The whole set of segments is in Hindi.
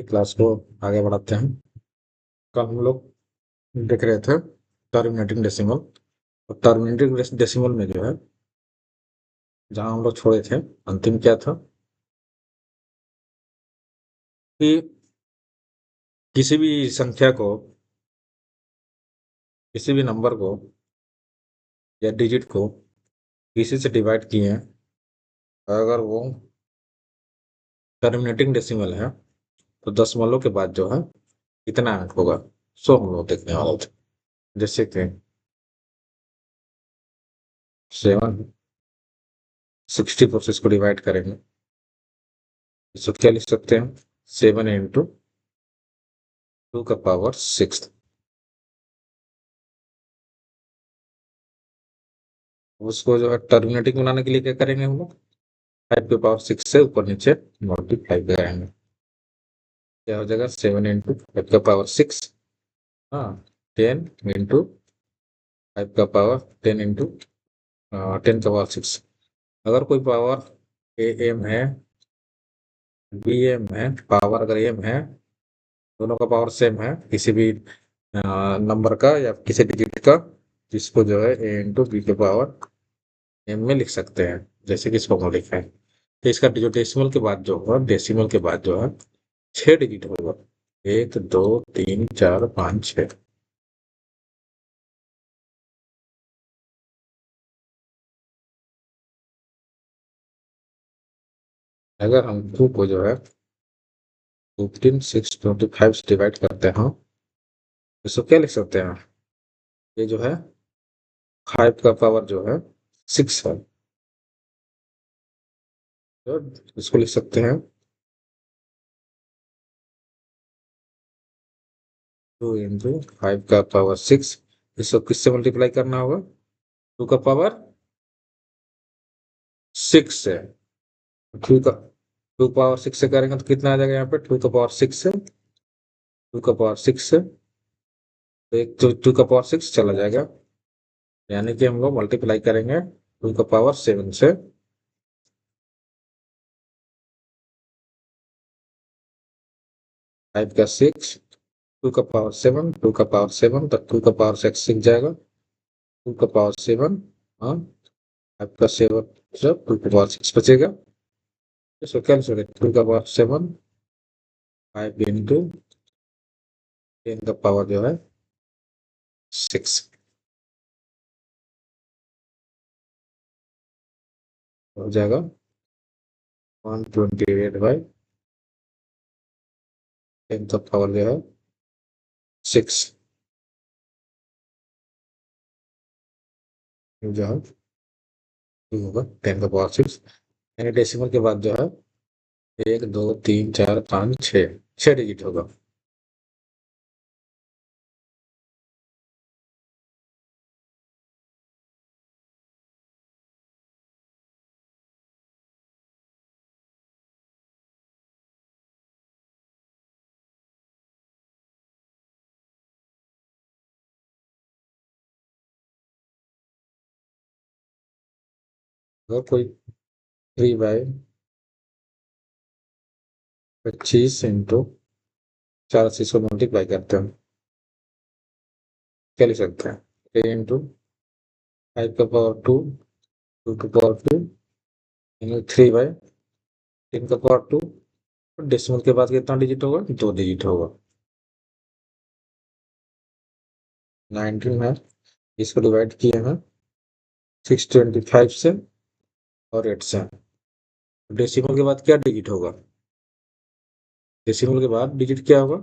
क्लास को आगे बढ़ाते हैं। कल हम लोग देख रहे थे टर्मिनेटिंग डेसिमल। और टर्मिनेटिंग डेसिमल में जो है, जहाँ हम लोग छोड़े थे, अंतिम क्या था कि किसी भी संख्या को, किसी भी नंबर को या डिजिट को किसी से डिवाइड किए हैं, अगर वो टर्मिनेटिंग डेसिमल है तो दशमलव के बाद जो है कितना अंक होगा, सो हम लोग देखने वाले थे। जैसे कि 7 60 से इसको डिवाइड करेंगे, इसको क्या लिख सकते हैं, 7 × 2⁶। उसको जो है टर्मिनेटिंग बनाने के लिए क्या करेंगे हम लोग, 5⁶ से ऊपर नीचे मल्टीप्लाई कराएंगे। क्या हो जाएगा, 7 × 5⁶। हाँ, 10 × 5⁻10 अगर कोई पावर ए एम है, बी एम है, पावर अगर एम है, दोनों का पावर सेम है किसी भी नंबर का या किसी डिजिट का, जिसको जो है ए इंटू बी के पावर एम में लिख सकते हैं, जैसे कि इस फॉर्म में लिखा है। तो इसका जो डेसिमल के बाद जो होगा, डेसिमल के बाद जो है 6 डिजिट होगा, 1 2 3 4 5 6। अगर हम 2 को जो है 15 6 25 से डिवाइड करते हैं, इसको क्या लिख सकते हैं, ये जो है 5 का पावर जो है 6 है, तो इसको लिख सकते हैं 2 × 5 का पावर 6। इसको किससे मल्टीप्लाई करना होगा, 2 का पावर 6 से। 2 पावर 6 से करेंगे तो कितना आ जाएगा, यहाँ पे 2 का पावर 6 से, 2 का पावर 6 से, तो एक 2 का पावर 6 चला जाएगा, यानी कि हम लोग मल्टीप्लाई करेंगे 2 का पावर 7 से। 5 का 6, 2 का पावर 7, 2 का पावर 7, तो 2 का पावर 6 सीख जाएगा, 2 का पावर 7। हाँ, 5 का 7 जब 2 का पावर 6 बचेगा, इसको कैंसिल करें, 2 का पावर 7, 5 × 10 का पावर जो है 6 हो जाएगा 128/10 का पावर जो है 6 जो है होगा 10 का पावर 6। यानी डेसिमल के बाद जो है 1 2 3 4 5 6 डिजिट होगा। अगर कोई 3/25 × 4 से इसको मल्टीप्लाई करते हैं, क्या लिख सकते हैं, 3 × 5 का पावर 2, 2 का पावर 2, यानी 3/10 का पावर 2। डेसिमल के बाद कितना डिजिट होगा, 2 डिजिट होगा। 19 है, इसको डिवाइड किए हैं 625 से और 8 से। डेसिमल के बाद क्या डिजिट होगा, डेसिमल के बाद डिजिट क्या होगा,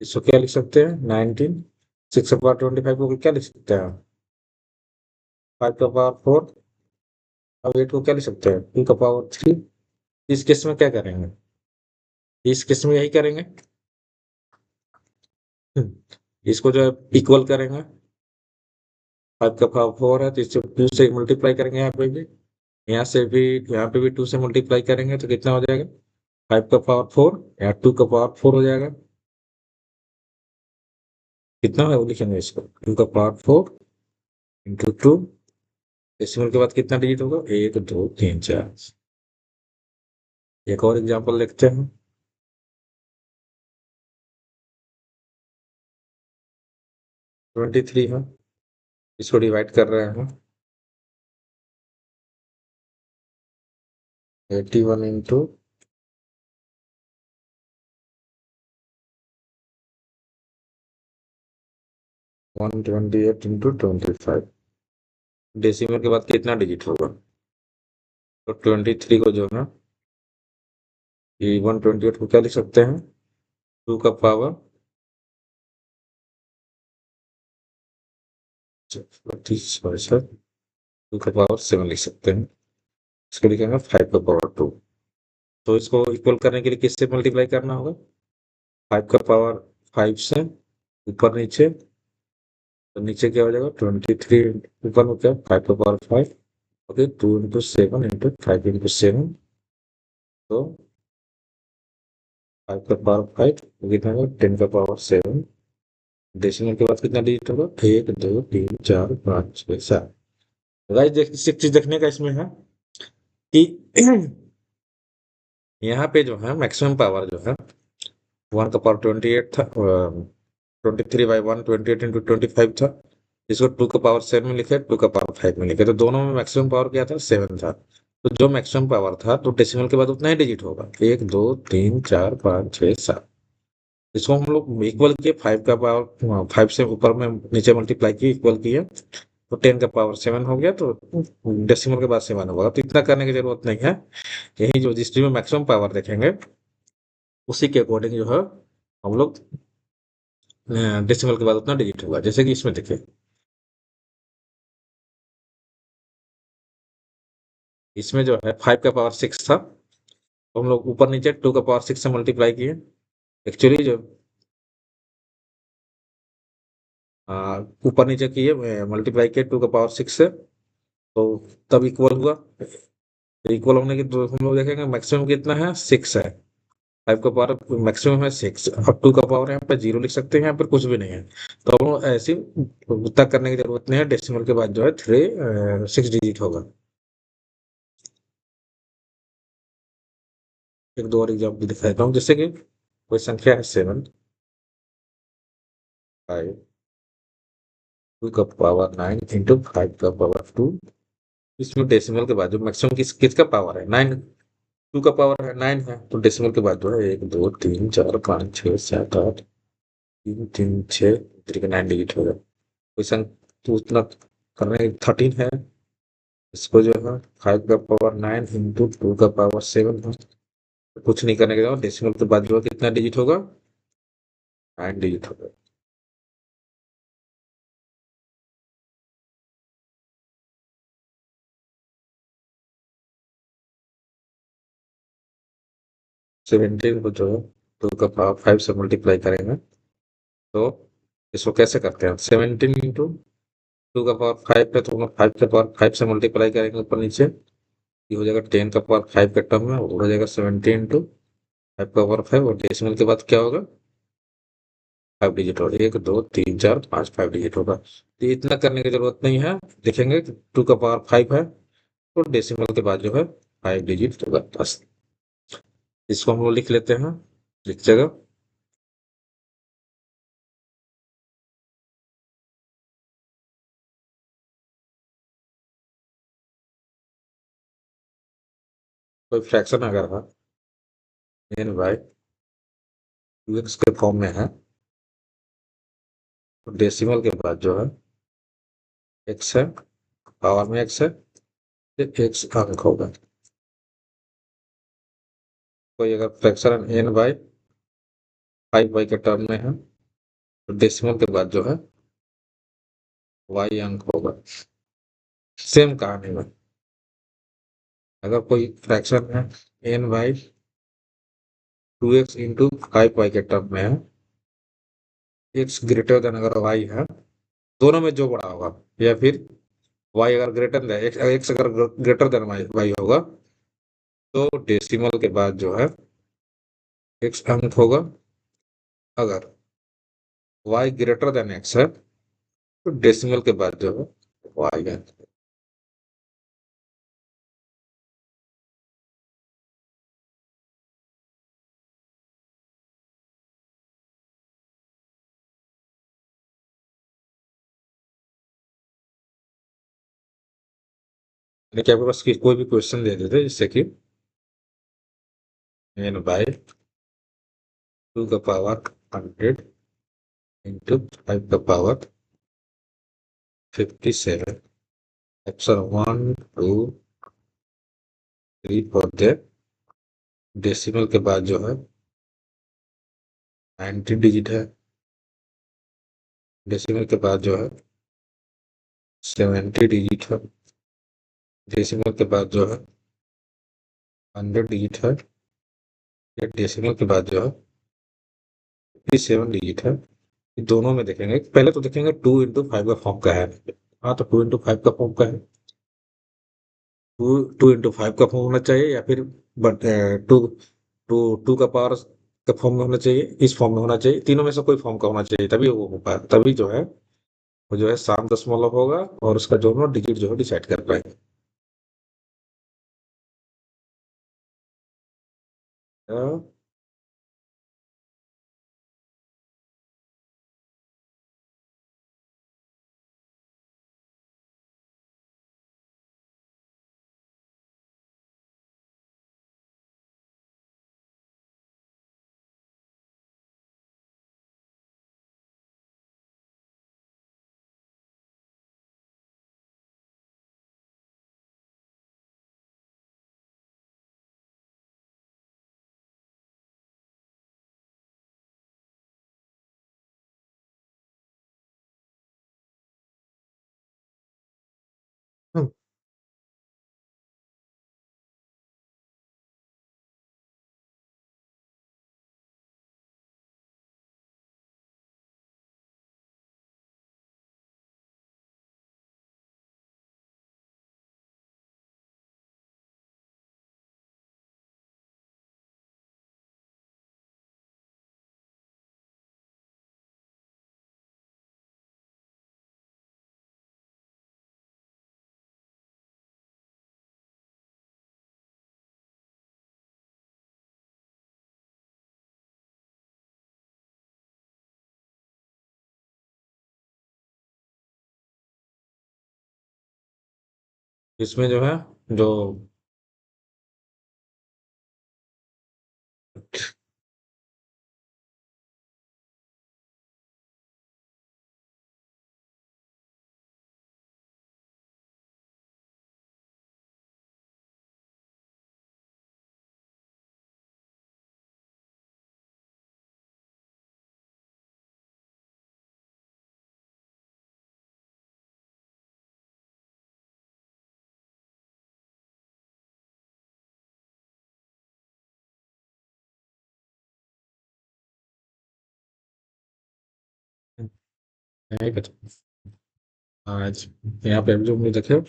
इसको क्या लिख सकते हैं, 19। 6/25 को क्या लिख सकते हैं, 5 का पावर 4। अब 8 को क्या लिख सकते हैं, 2 का पावर 3। इस केस में क्या करेंगे, इस केस में यही करेंगे, इसको जो है इक्वल करेंगे। 5 का पावर 4 है तो इससे 2 से मल्टीप्लाई करेंगे, यहाँ पे भी, यहाँ से भी, यहाँ पे भी 2 से मल्टीप्लाई करेंगे तो कितना हो जाएगा, 5 का पावर 4 या 2 का पावर 4 हो जाएगा। कितना है वो लिखेंगे, इसको 2 का पावर 4 × 2। डेसिमल के बाद कितना डिजिट होगा, 1 2 3 4। एक और एग्जांपल देखते हैं। 23 है, इसको डिवाइड कर रहे हैं 81 इंटू 128 इंटू 25। डेसिमल के बाद कितना डिजिट होगा? तो 23 को जो है ये 128 को क्या लिख सकते हैं? 2 का पावर 2 का पावर 7 लिख सकते हैं। इसको लिखेंगे 5 का पावर 2। तो इसको इक्वल करने के लिए किससे मल्टीप्लाई करना होगा? 5 का पावर 5 से ऊपर नीचे, तो नीचे क्या हो जाएगा? 23 ऊपर में क्या? 5 का power 5। Okay, 2 into 7 into 5 into 7, तो 5 का पावर 5 कितना होगा? 10 का पावर 7। डेसिमल के बाद कितना डिजिट होगा? 1 2 3 4 5 6 7। गाइस एक चीज देखने का इसमें है कि यहाँ पे जो है मैक्सिमम पावर जो है 1 का पावर 28 था, 23/1 28 इंटू 25 था। इसको 2 का पावर 7 में लिखे, 2 का पावर 5 में लिखे, तो दोनों में मैक्सिमम पावर क्या था? 7 था। तो जो मैक्सिमम पावर था तो डेसिमल के बाद उतना ही डिजिट होगा, 1 2 3 4 5 6 7। इसको हम लोग इक्वल किए, 5 का पावर 5 से ऊपर में नीचे मल्टीप्लाई किए, इक्वल किए, तो 10 का पावर 7 हो गया, तो डेसिमल के बाद 7 होगा। तो इतना करने की जरूरत नहीं है। यही जो जिस में मैक्सिमम पावर देखेंगे उसी के अकॉर्डिंग जो है हम लोग डेसिमल के बाद उतना डिजिट होगा। जैसे कि इसमें देखिए, इसमें जो है 5 का पावर 6 था, तो हम लोग ऊपर नीचे 2 का पावर 6 से मल्टीप्लाई किए। एक्चुअली जो ऊपर नीचे किए, मल्टीप्लाई किए 2 का पावर 6 से, तो तब इक्वल हुआ। इक्वल होने की तो हम लोग देखेंगे मैक्सिमम कितना है? 6 है। 5 का पावर मैक्सिमम है 6, अब 2 का पावर यहाँ पे 0 लिख सकते हैं, यहाँ पर कुछ भी नहीं है। तो हम लोग ऐसी उतना करने की जरूरत नहीं है। डेसिमल के बाद जो है 6 डिजिट होगा। एक दो और एग्जाम्पल दिखा देता हूँ, जैसे कि कोई संख्या है 7 5 2 का पावर 9 इंटू 5 का पावर 2। इसमें डेसिमल के बाद जो मैक्सिमम किसका पावर है? 9। 2 का पावर है 9 है, तो डेसिमल के बाद जो है 1 2 3 4 5 6 7 8 3 3 6 9 डिजिट होगा। कोई तो उतना करने 13 है। इसको जो है 5 का पावर 9 इंटू 2 का पावर 7 है। कुछ नहीं करने के बाद डेसिमल के बाद जो है कितना डिजिट होगा? 9 डिजिट होगा। सेवेंटीन को जो है 2 का पावर 5 से मल्टीप्लाई करेंगे, तो इसको कैसे करते हैं? 17 इंटू 2 का पावर 5 है, तो हम लोग 5 का पावर 5 से मल्टीप्लाई करेंगे ऊपर नीचे, ये हो जाएगा 10 का पावर 5 का टर्म में, और हो जाएगा 17 इंटू 5 का पावर 5, और डेसिमल के बाद क्या होगा? 5 डिजिट होगा। 1 2 3 4 5 5 डिजिट होगा। तो इतना करने की जरूरत नहीं है। देखेंगे 2 का पावर 5 है, तो डेसिमल के बाद जो है 5 डिजिट होगा बस। इसको हम लोग लिख लेते हैं एक जगह। कोई फ्रैक्शन अगर है n बाय 2x के फॉर्म में है, तो डेसिमल के बाद जो है x है, पावर में x है, x अंक होगा। कोई अगर फ्रैक्शन n बाय 5y के टर्म में है, तो डेसिमल के बाद जो है y अंक होगा। सेम कहानी में अगर कोई फ्रैक्शन है n bye 2x into 5y के टर्म में है, x ग्रेटर देन अगर y है, दोनों में जो बड़ा होगा, या फिर y अगर ग्रेटर देन x अगर ग्रेटर देन y होगा, तो डेसिमल के बाद जो है x अंक होगा। अगर y ग्रेटर देन x है, तो डेसिमल के बाद जो है y है। कि आपके पास कोई भी क्वेश्चन दे देते जिससे कि n बाई 2 का पावर 100 इंटू 5 का पावर 57 ऑप्शन 1 2 3 4 दे डेसिमल के बाद जो है 90 डिजिट है, डेसिमल के बाद जो है 70 डिजिट है, डेसिमल के बाद जो है 100 डिजिट है, या डेसिमल के बाद जो है 57 डिजिट है। दोनों में देखेंगे, पहले तो देखेंगे 2 into 5 का फॉर्म का है। हाँ, तो 2 into 5 का फॉर्म का है, 2 into 5 का फॉर्म होना चाहिए, या फिर बट टू टू टू का पावर का फॉर्म में होना चाहिए, इस फॉर्म में होना चाहिए, तीनों में से कोई फॉर्म का होना चाहिए, तभी वो हो पाए, तभी जो है वो जो है सात दशमलव होगा और उसका दोनों डिजिट जो है डिसाइड कर पाएंगे। इसमें जो है जो नहीं पता आज यहाँ पे जो मुझे देखे,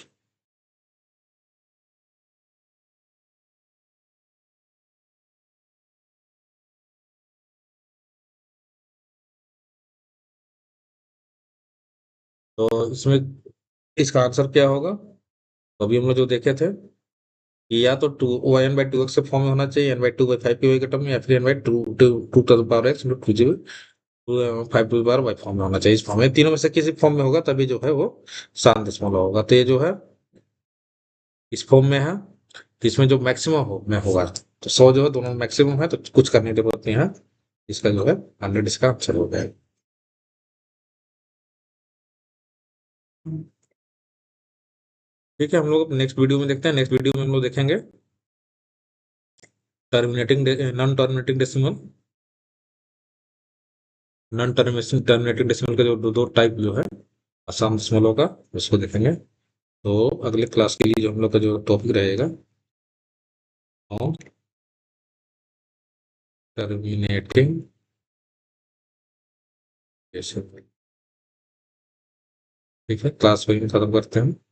तो इसमें इसका आंसर क्या होगा? तो अभी हम लोग जो देखे थे कि या तो two n by two x के फॉर्म में होना चाहिए, n/2/5 की वही का टर्म, या फिर n/2 to the power x into two जी टू 5 to the power y form में होना चाहिए। इस फॉर्म में तीनों में से किसी फॉर्म में होगा तभी जो है वो सात दशमलव होगा। तो ये जो है इस फॉर्म में है, इसमें जो मैक्सिमम में होगा, तो 100 जो है दोनों मैक्सिमम है, तो कुछ करने की जरूरत नहीं है, इसका जो है 100 इसका आंसर हो गया। ठीक है, हम लोग नेक्स्ट वीडियो में देखते हैं। नेक्स्ट वीडियो में हम लोग देखेंगे terminating non terminating decimal, non terminating decimal का जो दो टाइप जो है आसान दशमलव का, उसको देखेंगे। तो अगले क्लास के लिए जो हम लोग का जो टॉपिक रहेगा टर्मिनेटिंग डेसिमल। ठीक है, क्लास वही खत्म करते हैं।